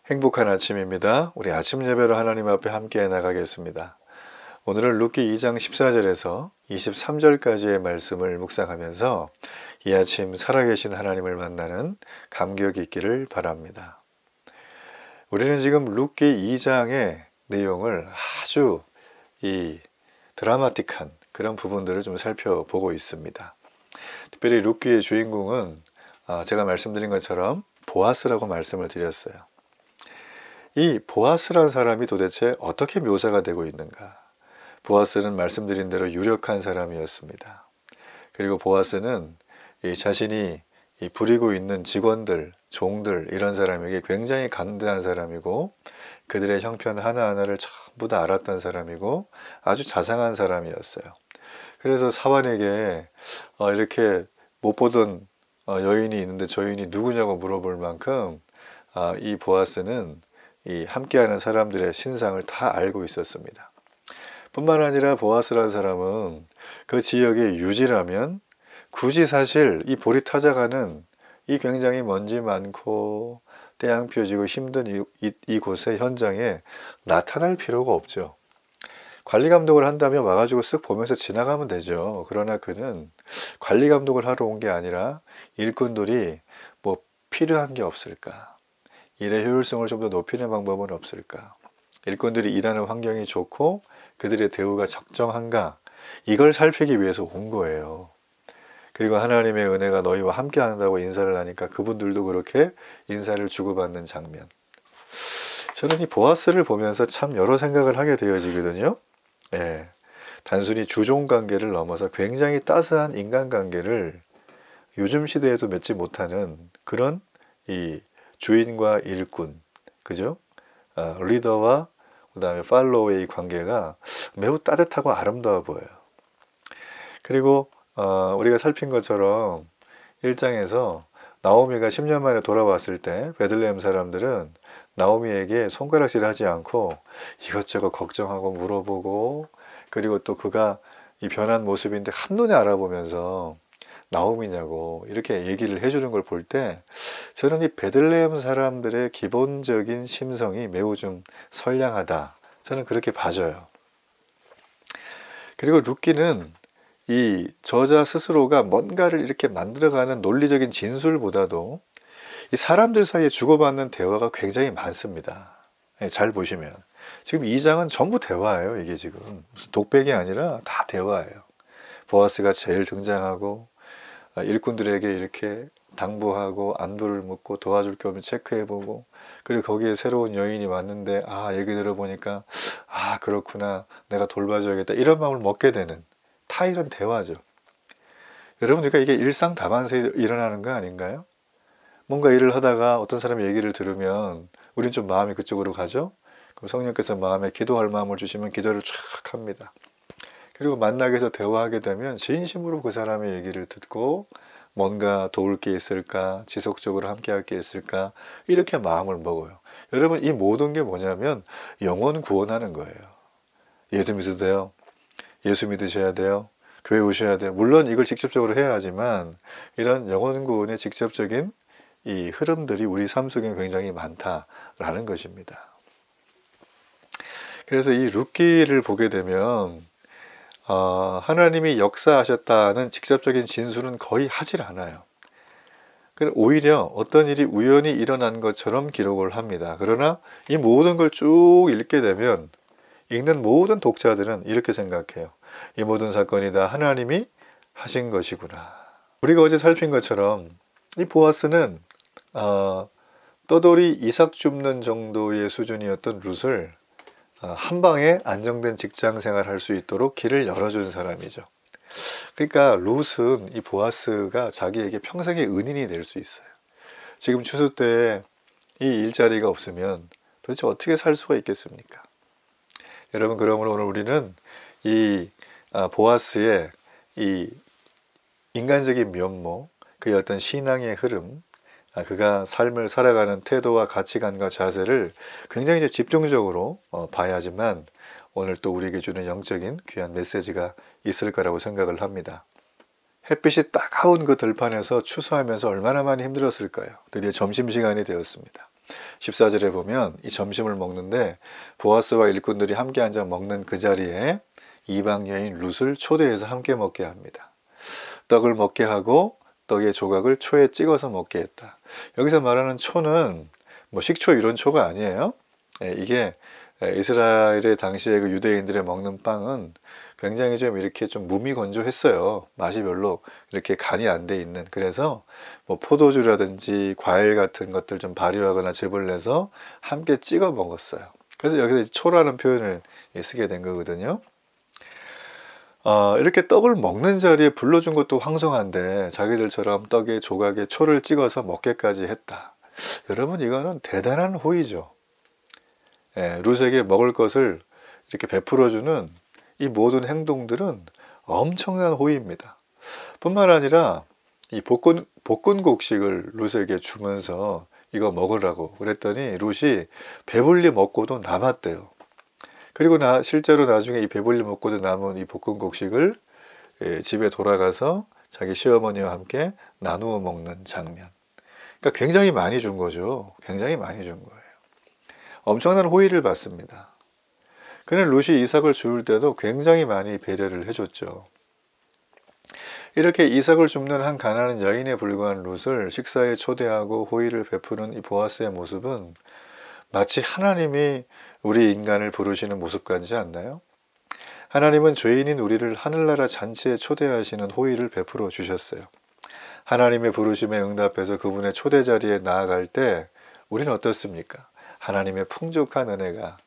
행복한 아침입니다. 우리 아침 예배로 하나님 앞에 함께 나가겠습니다. 오늘은 룻기 2장 14절에서 23절까지의 말씀을 묵상하면서 이 아침 살아계신 하나님을 만나는 감격이 있기를 바랍니다. 우리는 지금 룻기 2장의 내용을 아주 드라마틱한 그런 부분들을 좀 살펴보고 있습니다. 특별히 룻기의 주인공은 제가 말씀드린 것처럼 보아스라고 말씀을 드렸어요. 이 보아스란 사람이 도대체 어떻게 묘사가 되고 있는가? 보아스는 말씀드린 대로 유력한 사람이었습니다. 그리고 보아스는 자신이 부리고 있는 직원들, 종들 이런 사람에게 굉장히 간대한 사람이고 그들의 형편 하나하나를 전부 다 알았던 사람이고 아주 자상한 사람이었어요. 그래서 사환에게 이렇게 못 보던 여인이 있는데 저 여인이 누구냐고 물어볼 만큼 이 보아스는 이 함께하는 사람들의 신상을 다 알고 있었습니다. 뿐만 아니라 보아스라는 사람은 그 지역의 유지라면 굳이 사실 이 볼이 타작하는 이 굉장히 먼지 많고 태양 펴지고 힘든 이곳의 현장에 나타날 필요가 없죠. 관리 감독을 한다면 와가지고 쓱 보면서 지나가면 되죠. 그러나 그는 관리 감독을 하러 온 게 아니라 일꾼들이 뭐 필요한 게 없을까? 일의 효율성을 좀 더 높이는 방법은 없을까? 일꾼들이 일하는 환경이 좋고 그들의 대우가 적정한가? 이걸 살피기 위해서 온 거예요. 그리고 하나님의 은혜가 너희와 함께 한다고 인사를 하니까 그분들도 그렇게 인사를 주고받는 장면. 저는 이 보아스를 보면서 참 여러 생각을 하게 되어지거든요. 단순히 주종관계를 넘어서 굉장히 따스한 인간관계를 요즘 시대에도 맺지 못하는 그런 이 주인과 일꾼, 그죠? 리더와 그 다음에 팔로우의 관계가 매우 따뜻하고 아름다워 보여요. 그리고 우리가 살핀 것처럼 1장에서 나오미가 10년 만에 돌아왔을 때 베들레헴 사람들은 나오미에게 손가락질 하지 않고 이것저것 걱정하고 물어보고 그리고 또 그가 이 변한 모습인데 한눈에 알아보면서 나오미냐고 이렇게 얘기를 해주는 걸 볼 때 저는 이 베들레헴 사람들의 기본적인 심성이 매우 좀 선량하다. 저는 그렇게 봐져요. 그리고 룻기는 이 저자 스스로가 뭔가를 이렇게 만들어가는 논리적인 진술보다도 이 사람들 사이에 주고받는 대화가 굉장히 많습니다. 잘 보시면 지금 2장은 전부 대화예요. 이게 지금 무슨 독백이 아니라 다 대화예요. 보아스가 제일 등장하고 일꾼들에게 이렇게 당부하고 안부를 묻고 도와줄 게 없으면 체크해보고 그리고 거기에 새로운 여인이 왔는데 얘기 들어보니까 그렇구나 내가 돌봐줘야겠다 이런 마음을 먹게 되는 다 이런 대화죠. 여러분 그러니까 이게 일상 다반사에 일어나는 거 아닌가요? 뭔가 일을 하다가 어떤 사람의 얘기를 들으면 우린 좀 마음이 그쪽으로 가죠. 그럼 성령께서 마음에 기도할 마음을 주시면 기도를 쫙 합니다. 그리고 만나게 해서 대화하게 되면 진심으로 그 사람의 얘기를 듣고 뭔가 도울 게 있을까 지속적으로 함께 할 게 있을까 이렇게 마음을 먹어요. 여러분 이 모든 게 뭐냐면 영혼 구원하는 거예요. 예수 믿어도 돼요. 예수 믿으셔야 돼요. 교회 오셔야 돼요. 물론 이걸 직접적으로 해야 하지만 이런 영혼 구원의 직접적인 이 흐름들이 우리 삶 속에 굉장히 많다라는 것입니다. 그래서 이 룻기를 보게 되면 하나님이 역사하셨다는 직접적인 진술은 거의 하질 않아요. 오히려 어떤 일이 우연히 일어난 것처럼 기록을 합니다. 그러나 이 모든 걸 쭉 읽게 되면 읽는 모든 독자들은 이렇게 생각해요. 이 모든 사건이 다 하나님이 하신 것이구나. 우리가 어제 살핀 것처럼 이 보아스는 떠돌이 이삭 줍는 정도의 수준이었던 룻을 한 방에 안정된 직장 생활을 할 수 있도록 길을 열어준 사람이죠. 그러니까 룻은 이 보아스가 자기에게 평생의 은인이 될 수 있어요. 지금 추수 때 이 일자리가 없으면 도대체 어떻게 살 수가 있겠습니까? 여러분 그러므로 오늘 우리는 이 보아스의 이 인간적인 면모, 그의 어떤 신앙의 흐름, 그가 삶을 살아가는 태도와 가치관과 자세를 굉장히 집중적으로 봐야지만 오늘 또 우리에게 주는 영적인 귀한 메시지가 있을 거라고 생각을 합니다. 햇빛이 따가운 그 들판에서 추수하면서 얼마나 많이 힘들었을까요? 드디어 점심시간이 되었습니다. 14절에 보면 이 점심을 먹는데 보아스와 일꾼들이 함께 앉아 먹는 그 자리에 이방 여인 룻을 초대해서 함께 먹게 합니다. 떡을 먹게 하고 떡의 조각을 초에 찍어서 먹게 했다. 여기서 말하는 초는 뭐 식초 이런 초가 아니에요. 이게 이스라엘의 당시에 그 유대인들의 먹는 빵은 굉장히 좀 이렇게 좀 무미건조했어요. 맛이 별로 이렇게 간이 안 돼 있는. 그래서 뭐 포도주라든지 과일 같은 것들 좀 발효하거나 즙을 내서 함께 찍어 먹었어요. 그래서 여기서 초라는 표현을 쓰게 된 거거든요. 이렇게 떡을 먹는 자리에 불러준 것도 황송한데 자기들처럼 떡에 조각에 초를 찍어서 먹게까지 했다. 여러분, 이거는 대단한 호의죠. 룻에게 먹을 것을 이렇게 베풀어주는 이 모든 행동들은 엄청난 호의입니다. 뿐만 아니라 이 볶은 곡식을 룻에게 주면서 이거 먹으라고 그랬더니 룻이 배불리 먹고도 남았대요. 그리고 실제로 나중에 이 배불리 먹고도 남은 이 볶은 곡식을 집에 돌아가서 자기 시어머니와 함께 나누어 먹는 장면. 그러니까 굉장히 많이 준 거죠. 굉장히 많이 준 거예요. 엄청난 호의를 받습니다. 그는 룻이 이삭을 줄 때도 굉장히 많이 배려를 해줬죠. 이렇게 이삭을 줍는 한 가난한 여인에 불과한 룻을 식사에 초대하고 호의를 베푸는 이 보아스의 모습은 마치 하나님이 우리 인간을 부르시는 모습 같지 않나요? 하나님은 죄인인 우리를 하늘나라 잔치에 초대하시는 호의를 베풀어 주셨어요. 하나님의 부르심에 응답해서 그분의 초대 자리에 나아갈 때 우리는 어떻습니까? 하나님의 풍족한 은혜가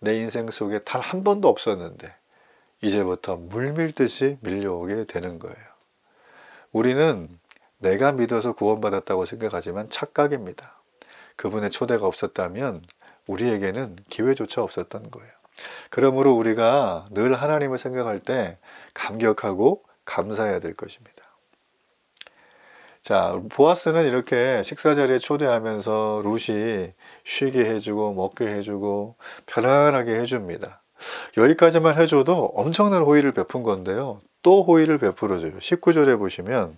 내 인생 속에 단 한 번도 없었는데 이제부터 물밀듯이 밀려오게 되는 거예요. 우리는 내가 믿어서 구원받았다고 생각하지만 착각입니다. 그분의 초대가 없었다면 우리에게는 기회조차 없었던 거예요. 그러므로 우리가 늘 하나님을 생각할 때 감격하고 감사해야 될 것입니다. 자, 보아스는 이렇게 식사 자리에 초대하면서 룻이 쉬게 해주고 먹게 해주고 편안하게 해줍니다. 여기까지만 해줘도 엄청난 호의를 베푼 건데요. 또 호의를 베풀어줘요. 19절에 보시면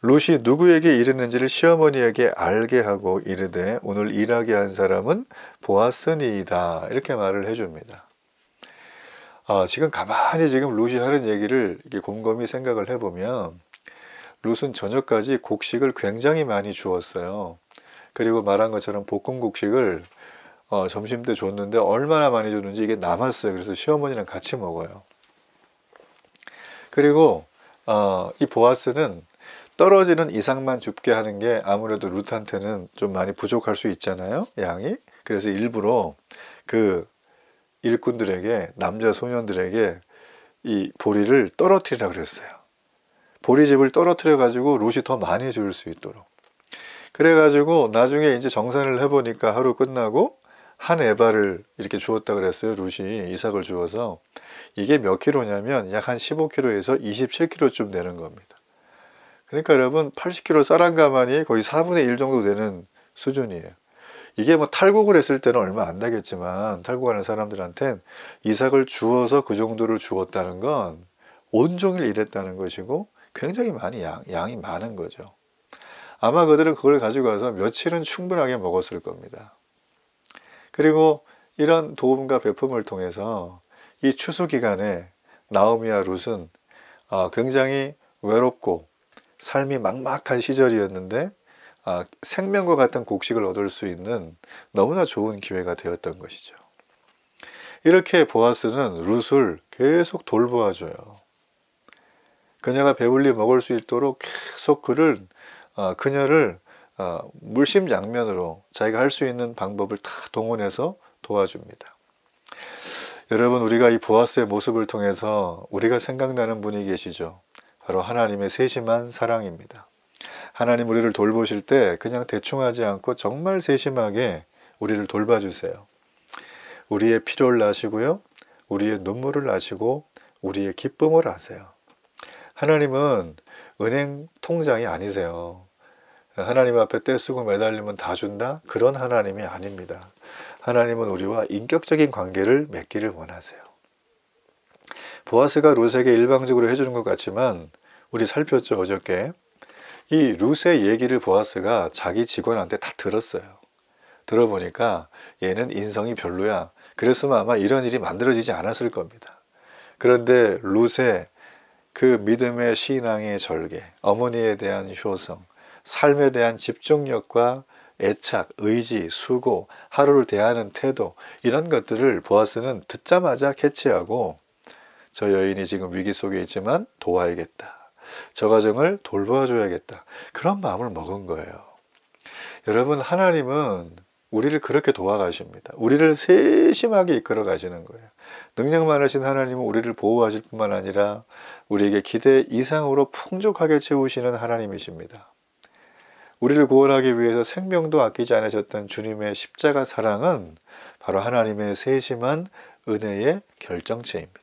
룻이 누구에게 이르는지를 시어머니에게 알게 하고 이르되 오늘 일하게 한 사람은 보아스니이다. 이렇게 말을 해줍니다. 지금 가만히 지금 룻이 하는 얘기를 이렇게 곰곰이 생각을 해보면 룻은 저녁까지 곡식을 굉장히 많이 주었어요. 그리고 말한 것처럼 볶은 곡식을 점심 때 줬는데 얼마나 많이 줬는지 이게 남았어요. 그래서 시어머니랑 같이 먹어요. 그리고 이 보아스는 떨어지는 이상만 줍게 하는 게 아무래도 룻한테는 좀 많이 부족할 수 있잖아요, 양이. 그래서 일부러 그 일꾼들에게, 남자 소년들에게 이 보리를 떨어뜨리라 그랬어요. 보리집을 떨어뜨려 가지고 룻이 더 많이 줄 수 있도록. 그래 가지고 나중에 이제 정산을 해보니까 하루 끝나고 한 에바를 이렇게 주었다 그랬어요. 룻이 이삭을 주어서. 이게 몇 킬로냐면 약 한 15킬로에서 27킬로쯤 되는 겁니다. 그러니까 여러분 80킬로 쌀 한 가마니 거의 4분의 1 정도 되는 수준이에요. 이게 뭐 탈곡을 했을 때는 얼마 안 되겠지만 탈곡하는 사람들한텐 이삭을 주어서 그 정도를 주었다는 건 온종일 일했다는 것이고 굉장히 많이 양이 많은 거죠. 아마 그들은 그걸 가지고 가서 며칠은 충분하게 먹었을 겁니다. 그리고 이런 도움과 베품을 통해서 이 추수 기간에 나오미와 룻은 굉장히 외롭고 삶이 막막한 시절이었는데 생명과 같은 곡식을 얻을 수 있는 너무나 좋은 기회가 되었던 것이죠. 이렇게 보아스는 룻을 계속 돌보아줘요. 그녀가 배불리 먹을 수 있도록 계속 그녀를 물심양면으로 자기가 할 수 있는 방법을 다 동원해서 도와줍니다. 여러분, 우리가 이 보아스의 모습을 통해서 우리가 생각나는 분이 계시죠. 바로 하나님의 세심한 사랑입니다. 하나님 우리를 돌보실 때 그냥 대충 하지 않고 정말 세심하게 우리를 돌봐주세요. 우리의 필요를 아시고요. 우리의 눈물을 아시고 우리의 기쁨을 아세요. 하나님은 은행 통장이 아니세요. 하나님 앞에 떼쓰고 매달리면 다 준다? 그런 하나님이 아닙니다. 하나님은 우리와 인격적인 관계를 맺기를 원하세요. 보아스가 룻에게 일방적으로 해주는 것 같지만 우리 살폈죠, 어저께. 이 룻의 얘기를 보아스가 자기 직원한테 다 들었어요. 들어보니까 얘는 인성이 별로야. 그랬으면 아마 이런 일이 만들어지지 않았을 겁니다. 그런데 룻의 그 믿음의 신앙의 절개, 어머니에 대한 효성, 삶에 대한 집중력과 애착, 의지, 수고, 하루를 대하는 태도, 이런 것들을 보아스는 듣자마자 캐치하고 저 여인이 지금 위기 속에 있지만 도와야겠다. 저 가정을 돌봐줘야겠다. 그런 마음을 먹은 거예요. 여러분, 하나님은 우리를 그렇게 도와가십니다. 우리를 세심하게 이끌어 가시는 거예요. 능력 많으신 하나님은 우리를 보호하실 뿐만 아니라 우리에게 기대 이상으로 풍족하게 채우시는 하나님이십니다. 우리를 구원하기 위해서 생명도 아끼지 않으셨던 주님의 십자가 사랑은 바로 하나님의 세심한 은혜의 결정체입니다.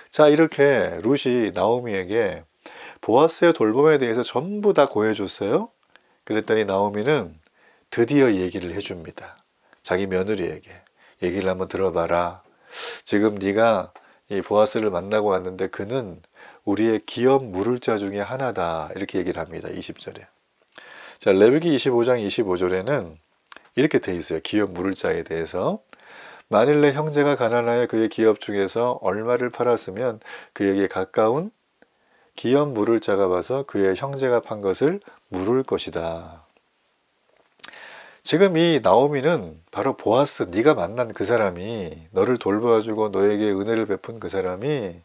자, 이렇게 룻이 나오미에게 보아스의 돌봄에 대해서 전부 다 고해줬어요. 그랬더니 나오미는 드디어 얘기를 해줍니다. 자기 며느리에게 얘기를 한번 들어봐라. 지금 네가 이 보아스를 만나고 왔는데 그는 우리의 기업 물을 자 중에 하나다. 이렇게 얘기를 합니다. 20절에. 자, 레위기 25장 25절에는 이렇게 돼 있어요. 기업 물을 자에 대해서. 만일 내 형제가 가난하여 그의 기업 중에서 얼마를 팔았으면 그에게 가까운 기업 물을 자가 와서 그의 형제가 판 것을 물을 것이다. 지금 이 나오미는 바로 보아스, 네가 만난 그 사람이, 너를 돌봐주고 너에게 은혜를 베푼 그 사람이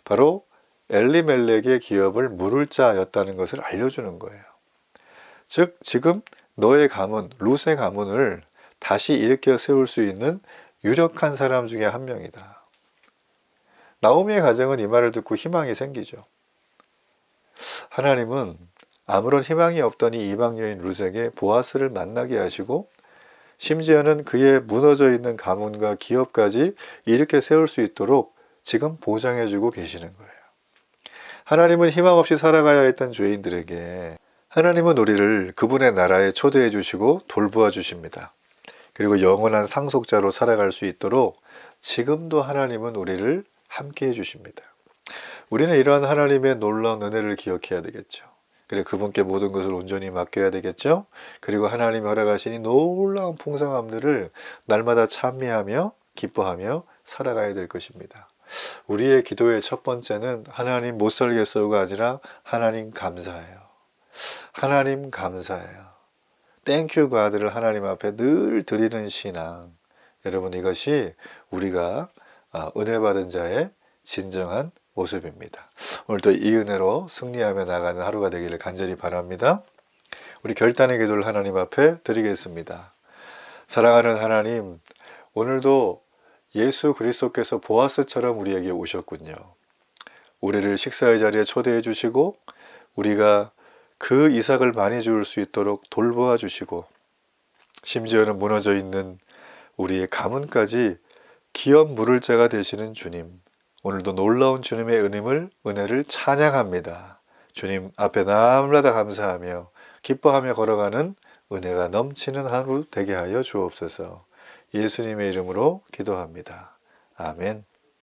바로 엘리멜렉의 기업을 물을 자였다는 것을 알려주는 거예요. 즉 지금 너의 가문, 룻의 가문을 다시 일으켜 세울 수 있는 유력한 사람 중에 한 명이다. 나오미의 가정은 이 말을 듣고 희망이 생기죠. 하나님은 아무런 희망이 없던 이 이방 여인 룻에게 보아스를 만나게 하시고 심지어는 그의 무너져 있는 가문과 기업까지 일으켜 세울 수 있도록 지금 보장해주고 계시는 거예요. 하나님은 희망 없이 살아가야 했던 죄인들에게 하나님은 우리를 그분의 나라에 초대해 주시고 돌보아 주십니다. 그리고 영원한 상속자로 살아갈 수 있도록 지금도 하나님은 우리를 함께 해주십니다. 우리는 이러한 하나님의 놀라운 은혜를 기억해야 되겠죠. 그리고 그분께 모든 것을 온전히 맡겨야 되겠죠. 그리고 하나님이 허락하시니 놀라운 풍성함들을 날마다 찬미하며 기뻐하며 살아가야 될 것입니다. 우리의 기도의 첫 번째는 하나님 못 살겠어요가 아니라 하나님 감사해요. 하나님 감사해요. 땡큐 가드를 하나님 앞에 늘 드리는 신앙. 여러분, 이것이 우리가 은혜 받은 자의 진정한 모습입니다. 오늘도 이 은혜로 승리하며 나가는 하루가 되기를 간절히 바랍니다. 우리 결단의 기도를 하나님 앞에 드리겠습니다. 사랑하는 하나님, 오늘도 예수 그리스도께서 보아스처럼 우리에게 오셨군요. 우리를 식사의 자리에 초대해 주시고 우리가 그 이삭을 많이 줄 수 있도록 돌보아 주시고 심지어는 무너져 있는 우리의 가문까지 기업 물을 자가 되시는 주님, 오늘도 놀라운 주님의 은혜를 찬양합니다. 주님 앞에 날마다 감사하며 기뻐하며 걸어가는 은혜가 넘치는 하루 되게 하여 주옵소서. 예수님의 이름으로 기도합니다. 아멘.